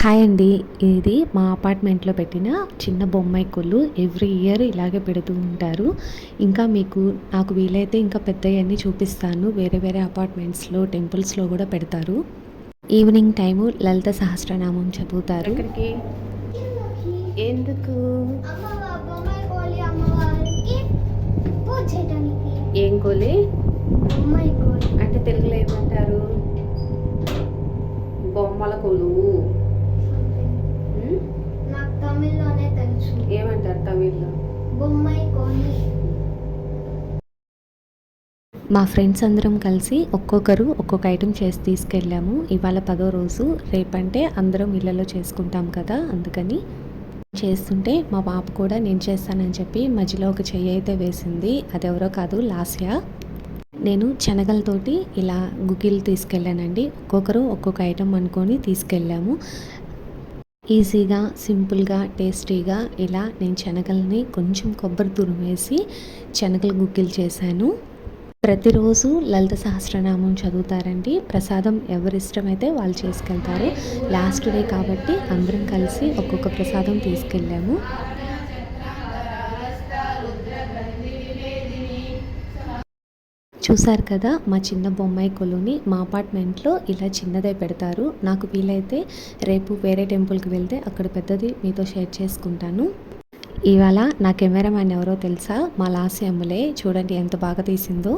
Hi అండి. ఇది మా అపార్ట్మెంట్లో పెట్టిన చిన్న బొమ్మాయి కొలు. ఎవ్రీ ఇయర్ ఇలాగే పెడుతూ ఉంటారు. ఇంకా మీకు నాకు వీలైతే ఇంకా పెద్దయన్నీ చూపిస్తాను. వేరే వేరే అపార్ట్మెంట్స్లో టెంపుల్స్లో కూడా పెడతారు. ఈవినింగ్ టైము లలిత సహస్రనామం చదువుతారు. ఎక్కడికి ఎందుకు ఏం కోలి అంటే తెలుగులో ఏమంటారు? బొమ్మల కొలువు. నాకు తమిళ్లోనే తెలుసు. ఏమంటారు తమిళ్లో? బొమ్మాయి కోలి. మా ఫ్రెండ్స్ అందరం కలిసి ఒక్కొక్కరు ఒక్కొక్క ఐటెం చేసి తీసుకెళ్ళాము. ఇవాళ 10వ రోజు. రేపంటే అందరం ఇళ్ళలో చేసుకుంటాం కదా, అందుకని చేస్తుంటే మా పాప కూడా నేను చేస్తానని చెప్పి మధ్యలో ఒక చెయ్యి అయితే వేసింది. అది ఎవరో కాదు, లాస్య. నేను శనగలతోటి ఇలా గుగ్గిలు తీసుకెళ్ళానండి. ఒక్కొక్కరు ఒక్కొక్క ఐటెం అనుకొని తీసుకెళ్ళాము. ఈజీగా, సింపుల్గా, టేస్టీగా ఇలా నేను శనగల్ని కొంచెం కొబ్బరి తురిమేసి శనగల గుగ్గిలు చేశాను. ప్రతిరోజు లలిత సహస్రనామం చదువుతారండి. ప్రసాదం ఎవరిష్టమైతే వాళ్ళు చేసుకెళ్తారు. లాస్ట్ డే కాబట్టి అందరం కలిసి ఒక్కొక్క ప్రసాదం తీసుకెళ్ళాము. చూసారు కదా మా చిన్న బొమ్మాయి కొలుని. మా అపార్ట్మెంట్లో ఇలా చిన్నదే పెడతారు. నాకు వీలైతే రేపు వేరే టెంపుల్కి వెళ్తే అక్కడ పెద్దది మీతో షేర్ చేసుకుంటాను. ఇవాళ నా కెమెరామ్యాన్ ఎవరో తెలుసా? మా లాస్య అమ్ములే. చూడండి ఎంత బాగా తీసిందో.